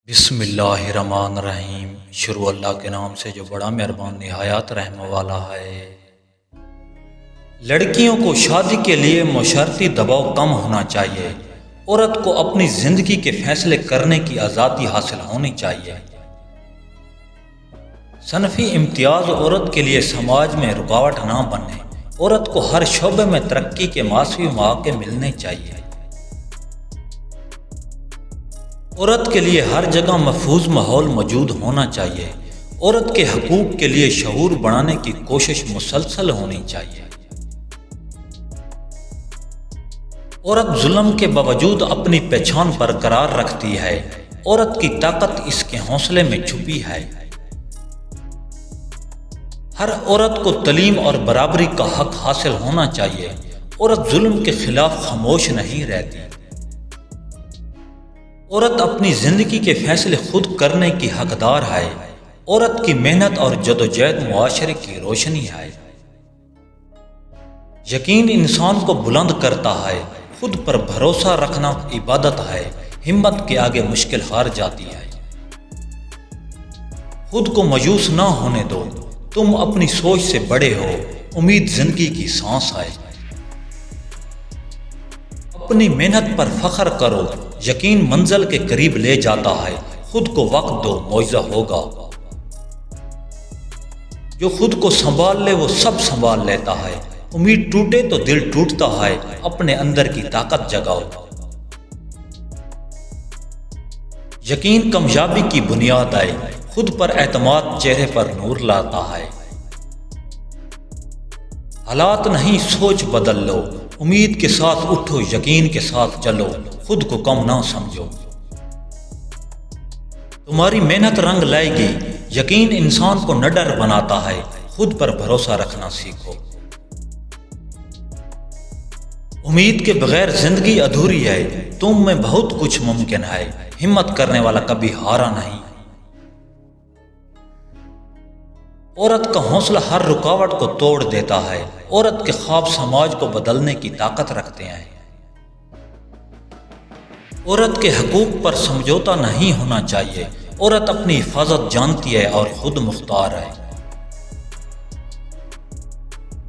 بسم اللہ الرحمن الرحیم۔ شروع اللہ کے نام سے جو بڑا مہربان نہایت رحم والا ہے۔ لڑکیوں کو شادی کے لیے معاشرتی دباؤ کم ہونا چاہیے۔ عورت کو اپنی زندگی کے فیصلے کرنے کی آزادی حاصل ہونی چاہیے۔ صنفی امتیاز عورت کے لیے سماج میں رکاوٹ نہ بنے۔ عورت کو ہر شعبے میں ترقی کے مساوی مواقع ملنے چاہیے۔ عورت کے لیے ہر جگہ محفوظ ماحول موجود ہونا چاہیے۔ عورت کے حقوق کے لیے شعور بڑھانے کی کوشش مسلسل ہونی چاہیے۔ عورت ظلم کے باوجود اپنی پہچان برقرار رکھتی ہے۔ عورت کی طاقت اس کے حوصلے میں چھپی ہے۔ ہر عورت کو تعلیم اور برابری کا حق حاصل ہونا چاہیے۔ عورت ظلم کے خلاف خاموش نہیں رہتی۔ عورت اپنی زندگی کے فیصلے خود کرنے کی حقدار ہے۔ عورت کی محنت اور جدوجہد معاشرے کی روشنی ہے۔ یقین انسان کو بلند کرتا ہے۔ خود پر بھروسہ رکھنا عبادت ہے۔ ہمت کے آگے مشکل ہار جاتی ہے۔ خود کو مایوس نہ ہونے دو۔ تم اپنی سوچ سے بڑے ہو۔ امید زندگی کی سانس ہے۔ اپنی محنت پر فخر کرو۔ یقین منزل کے قریب لے جاتا ہے۔ خود کو وقت دو، معجزہ ہوگا۔ جو خود کو سنبھال لے وہ سب سنبھال لیتا ہے۔ امید ٹوٹے تو دل ٹوٹتا ہے۔ اپنے اندر کی طاقت جگاؤ۔ یقین کامیابی کی بنیاد ہے۔ خود پر اعتماد چہرے پر نور لاتا ہے۔ حالات نہیں سوچ بدل لو۔ امید کے ساتھ اٹھو، یقین کے ساتھ چلو۔ خود کو کم نہ سمجھو۔ تمہاری محنت رنگ لائے گی۔ یقین انسان کو نڈر بناتا ہے۔ خود پر بھروسہ رکھنا سیکھو۔ امید کے بغیر زندگی ادھوری ہے۔ تم میں بہت کچھ ممکن ہے۔ ہمت کرنے والا کبھی ہارا نہیں۔ عورت کا حوصلہ ہر رکاوٹ کو توڑ دیتا ہے۔ عورت کے خواب سماج کو بدلنے کی طاقت رکھتے ہیں۔ عورت کے حقوق پر سمجھوتا نہیں ہونا چاہیے۔ عورت اپنی حفاظت جانتی ہے اور خود مختار ہے۔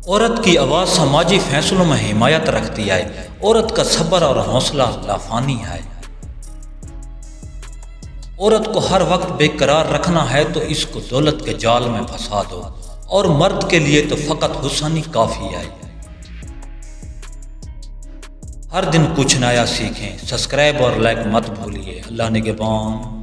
عورت کی آواز سماجی فیصلوں میں حمایت رکھتی ہے۔ عورت کا صبر اور حوصلہ لافانی ہے۔ عورت کو ہر وقت بے قرار رکھنا ہے تو اس کو دولت کے جال میں پھنسا دو، اور مرد کے لیے تو فقط حسن ہی کافی ہے۔ ہر دن کچھ نیا سیکھیں۔ سبسکرائب اور لائک مت بھولیے۔ اللہ نگہبان۔